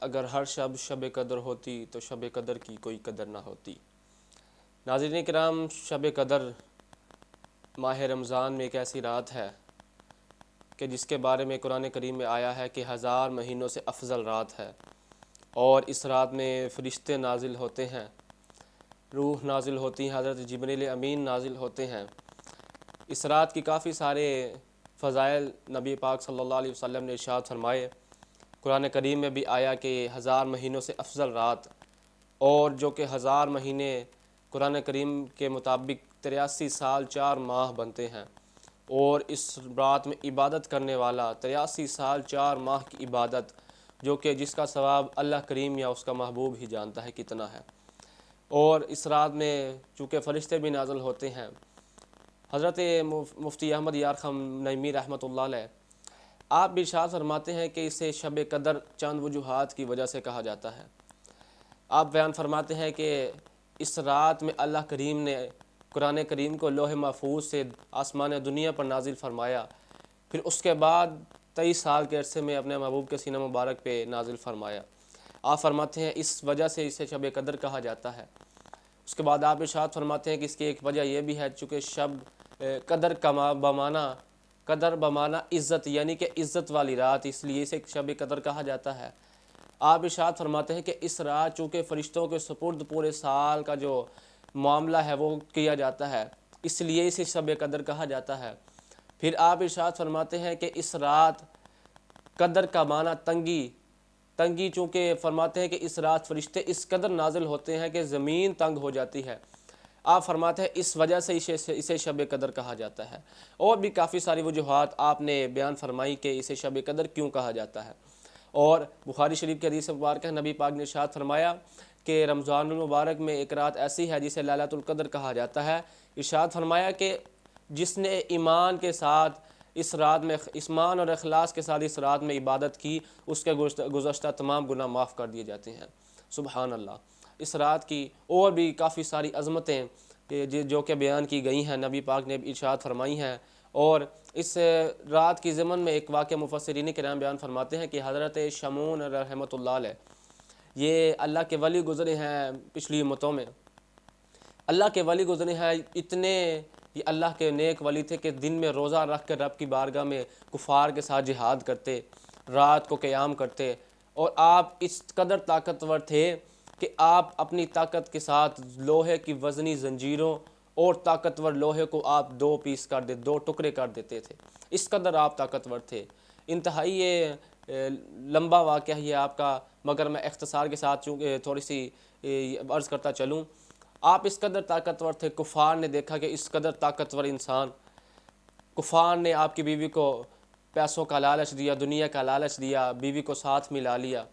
اگر ہر شب شب قدر ہوتی تو شب قدر کی کوئی قدر نہ ہوتی۔ ناظرین کرام، شب قدر ماہ رمضان میں ایک ایسی رات ہے کہ جس کے بارے میں قرآن کریم میں آیا ہے کہ 1000 مہینوں سے افضل رات ہے، اور اس رات میں فرشتے نازل ہوتے ہیں، روح نازل ہوتی ہیں، حضرت جبریل امین نازل ہوتے ہیں۔ اس رات کی کافی سارے فضائل نبی پاک صلی اللہ علیہ وسلم نے ارشاد فرمائے۔ قرآن کریم میں بھی آیا کہ 1000 مہینوں سے افضل رات، اور جو کہ 1000 مہینے قرآن کریم کے مطابق 83 سال 4 ماہ بنتے ہیں، اور اس رات میں عبادت کرنے والا 83 سال 4 ماہ کی عبادت، جو کہ جس کا ثواب اللہ کریم یا اس کا محبوب ہی جانتا ہے کتنا ہے۔ اور اس رات میں چونکہ فرشتے بھی نازل ہوتے ہیں، حضرت مفتی احمد یارخم نعیمی رحمۃ اللہ علیہ آپ بھی ارشاد فرماتے ہیں کہ اسے شب قدر چند وجوہات کی وجہ سے کہا جاتا ہے۔ آپ بیان فرماتے ہیں کہ اس رات میں اللہ کریم نے قرآن کریم کو لوح محفوظ سے آسمان دنیا پر نازل فرمایا، پھر اس کے بعد 23 سال کے عرصے میں اپنے محبوب کے سینہ مبارک پہ نازل فرمایا۔ آپ فرماتے ہیں اس وجہ سے اسے شب قدر کہا جاتا ہے۔ اس کے بعد آپ ارشاد فرماتے ہیں کہ اس کی ایک وجہ یہ بھی ہے چونکہ شب قدر قدر بمانا عزت، یعنی کہ عزت والی رات، اس لیے اسے شب قدر کہا جاتا ہے۔ آپ ارشاد فرماتے ہیں کہ اس رات چونکہ فرشتوں کے سپرد پورے سال کا جو معاملہ ہے وہ کیا جاتا ہے، اس لیے اسے شب قدر کہا جاتا ہے۔ پھر آپ ارشاد فرماتے ہیں کہ اس رات قدر کا معنی تنگی چونکہ فرماتے ہیں کہ اس رات فرشتے اس قدر نازل ہوتے ہیں کہ زمین تنگ ہو جاتی ہے۔ آپ فرماتے ہیں اس وجہ سے اسے شب قدر کہا جاتا ہے، اور بھی کافی ساری وجوہات آپ نے بیان فرمائی کہ اسے شب قدر کیوں کہا جاتا ہے۔ اور بخاری شریف کے حدیث مبارکہ نبی پاک نے ارشاد فرمایا کہ رمضان المبارک میں ایک رات ایسی ہے جسے لیلۃ القدر کہا جاتا ہے۔ ارشاد فرمایا کہ جس نے ایمان کے ساتھ اس رات میں ایمان اور اخلاص کے ساتھ اس رات میں عبادت کی، اس کے گزشتہ تمام گناہ معاف کر دیے جاتے ہیں۔ سبحان اللہ۔ اس رات کی اور بھی کافی ساری عظمتیں جو کہ بیان کی گئی ہیں، نبی پاک نے ارشاد فرمائی ہیں۔ اور اس رات کی ضمن میں ایک واقعہ مفسرین کرام بیان فرماتے ہیں کہ حضرت شمعون رحمۃ اللہ علیہ یہ اللہ کے ولی گزرے ہیں پچھلی امتوں میں، اللہ کے ولی گزرے ہیں، اتنے یہ اللہ کے نیک ولی تھے کہ دن میں روزہ رکھ کر رب کی بارگاہ میں کفار کے ساتھ جہاد کرتے، رات کو قیام کرتے، اور آپ اس قدر طاقتور تھے کہ آپ اپنی طاقت کے ساتھ لوہے کی وزنی زنجیروں اور طاقتور لوہے کو آپ دو ٹکڑے کر دیتے تھے، اس قدر آپ طاقتور تھے۔ انتہائی یہ لمبا واقعہ ہے آپ کا، مگر میں اختصار کے ساتھ چونکہ تھوڑی سی عرض کرتا چلوں۔ آپ اس قدر طاقتور تھے، کفار نے دیکھا کہ اس قدر طاقتور انسان، کفار نے آپ کی بیوی کو پیسوں کا لالچ دیا، دنیا کا لالچ دیا، بیوی کو ساتھ ملا لیا۔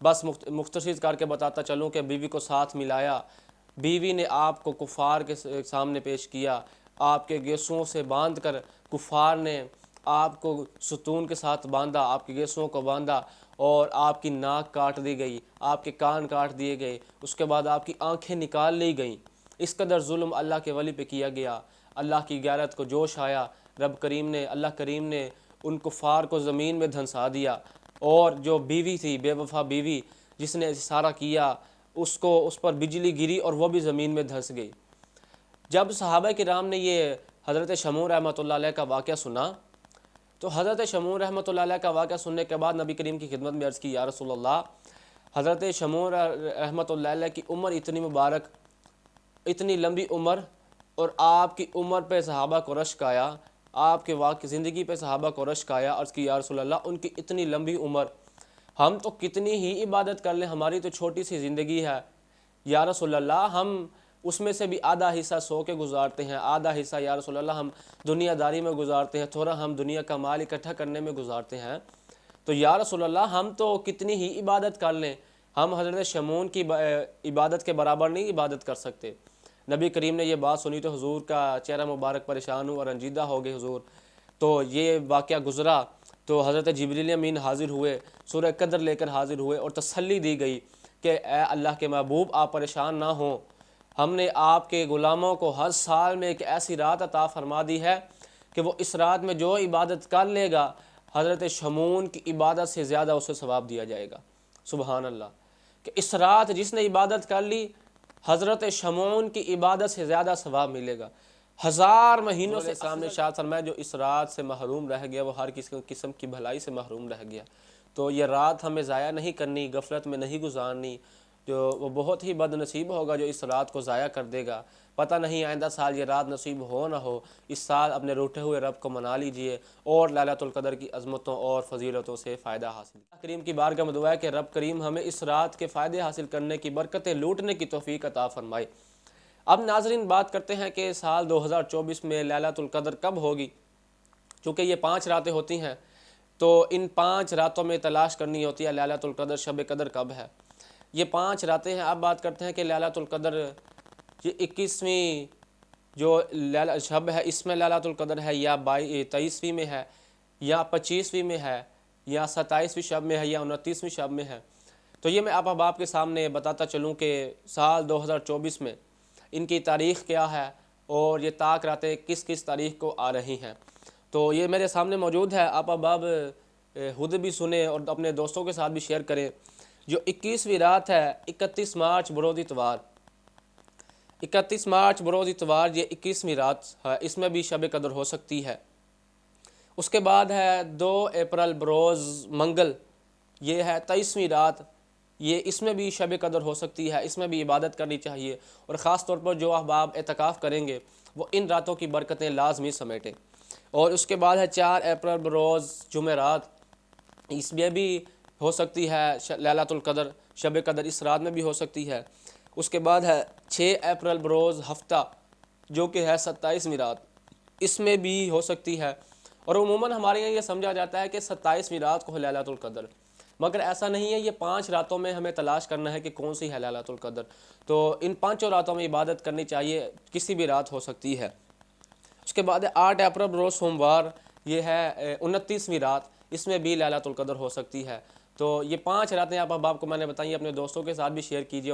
بس مختصر کر کے بتاتا چلوں کہ بیوی کو ساتھ ملایا، بیوی نے آپ کو کفار کے سامنے پیش کیا، آپ کے گیسوؤں سے باندھ کر کفار نے آپ کو ستون کے ساتھ باندھا، آپ کے گیسوؤں کو باندھا، اور آپ کی ناک کاٹ دی گئی، آپ کے کان کاٹ دیے گئے، اس کے بعد آپ کی آنکھیں نکال لی گئیں۔ اس قدر ظلم اللہ کے ولی پہ کیا گیا، اللہ کی غیرت کو جوش آیا، اللہ کریم نے ان کفار کو زمین میں دھنسا دیا، اور جو بیوی تھی بے وفا بیوی جس نے سارا کیا، اس پر بجلی گری اور وہ بھی زمین میں دھنس گئی۔ جب صحابہ کرام نے یہ حضرت شمعون رحمۃ اللہ علیہ کا واقعہ سنا، تو حضرت شمعون رحمۃ اللہ علیہ کا واقعہ سننے کے بعد نبی کریم کی خدمت میں عرض کی، یا رسول اللہ، حضرت شمعون رحمۃ اللہ علیہ کی عمر اتنی مبارک، اتنی لمبی عمر، اور آپ کی عمر پہ صحابہ کو رشک آیا، آپ کے زندگی پہ صحابہ کو رشک آیا۔ عرض کی، یا رسول اللہ، ان کی اتنی لمبی عمر، ہم تو کتنی ہی عبادت کر لیں، ہماری تو چھوٹی سی زندگی ہے، یا رسول اللہ ہم اس میں سے بھی آدھا حصہ سو کے گزارتے ہیں، آدھا حصہ یا رسول اللہ ہم دنیا داری میں گزارتے ہیں، تھوڑا ہم دنیا کا مال اکٹھا کرنے میں گزارتے ہیں، تو یا رسول اللہ ہم تو کتنی ہی عبادت کر لیں، ہم حضرت شمعون کی عبادت کے برابر نہیں عبادت کر سکتے۔ نبی کریم نے یہ بات سنی تو حضور کا چہرہ مبارک پریشان ہوا اور رنجیدہ ہو گئے حضور۔ تو یہ واقعہ گزرا تو حضرت جبریل امین حاضر ہوئے، سورہ قدر لے کر حاضر ہوئے، اور تسلی دی گئی کہ اے اللہ کے محبوب، آپ پریشان نہ ہوں، ہم نے آپ کے غلاموں کو ہر سال میں ایک ایسی رات عطا فرما دی ہے کہ وہ اس رات میں جو عبادت کر لے گا، حضرت شمعون کی عبادت سے زیادہ اسے ثواب دیا جائے گا۔ سبحان اللہ، کہ اس رات جس نے عبادت کر لی حضرت شمعون کی عبادت سے زیادہ ثواب ملے گا۔ 1000 مہینوں سے سامنے شاہ فرمایا جو اس رات سے محروم رہ گیا وہ ہر قسم کی بھلائی سے محروم رہ گیا۔ تو یہ رات ہمیں ضائع نہیں کرنی، غفلت میں نہیں گزارنی، جو وہ بہت ہی بد نصیب ہوگا جو اس رات کو ضائع کر دے گا۔ پتہ نہیں آئندہ سال یہ رات نصیب ہو نہ ہو، اس سال اپنے روٹھے ہوئے رب کو منا لیجئے اور لیلۃ القدر کی عظمتوں اور فضیلتوں سے فائدہ حاصل۔ اللہ کریم کی بارگاہ میں دعا ہے کہ رب کریم ہمیں اس رات کے فائدے حاصل کرنے کی، برکتیں لوٹنے کی توفیق عطا فرمائے۔ اب ناظرین بات کرتے ہیں کہ سال 2024 میں لیلۃ القدر کب ہوگی۔ چونکہ یہ 5 راتیں ہوتی ہیں تو ان 5 راتوں میں تلاش کرنی ہوتی ہے لیلۃ القدر، شب قدر کب ہے۔ یہ 5 راتیں ہیں۔ اب بات کرتے ہیں کہ لیلۃ القدر یہ 21ویں جو شب ہے اس میں لیلۃ القدر ہے یا 23ویں میں ہے یا 25ویں میں ہے یا 27ویں شب میں ہے یا 29ویں شب میں ہے۔ تو یہ میں آپ کے سامنے بتاتا چلوں کہ سال 2024 میں ان کی تاریخ کیا ہے اور یہ طاق راتیں کس کس تاریخ کو آ رہی ہیں۔ تو یہ میرے سامنے موجود ہے، آپ احباب خود بھی سنیں اور اپنے دوستوں کے ساتھ بھی شیئر کریں۔ جو 21ویں رات ہے 31 مارچ بروز اتوار، 31 مارچ بروز اتوار یہ 21ویں رات ہے، اس میں بھی شب قدر ہو سکتی ہے۔ اس کے بعد ہے 2 اپریل بروز منگل، یہ ہے 23ویں رات، یہ اس میں بھی شب قدر ہو سکتی ہے، اس میں بھی عبادت کرنی چاہیے اور خاص طور پر جو احباب اعتکاف کریں گے وہ ان راتوں کی برکتیں لازمی سمیٹیں۔ اور اس کے بعد ہے 4 اپریل بروز جمعرات، اس میں بھی ہو سکتی ہے لیلۃ القدر، شب قدر اس رات میں بھی ہو سکتی ہے۔ اس کے بعد ہے 6 اپریل بروز ہفتہ جو کہ ہے 27ویں رات، اس میں بھی ہو سکتی ہے۔ اور عموماً ہمارے یہاں یہ سمجھا جاتا ہے کہ 27ویں رات کو ہے لیلۃ القدر، مگر ایسا نہیں ہے۔ یہ 5 راتوں میں ہمیں تلاش کرنا ہے کہ کون سی ہے لیلۃ القدر۔ تو ان 5 راتوں میں عبادت کرنی چاہیے، کسی بھی رات ہو سکتی ہے۔ اس کے بعد 8 اپریل بروز سوموار، یہ ہے 29ویں رات، اس میں بھی لیلۃ القدر ہو سکتی ہے۔ تو یہ 5 راتیں آپ احباب کو میں نے بتائیں، اپنے دوستوں کے ساتھ بھی شیئر کیجیے۔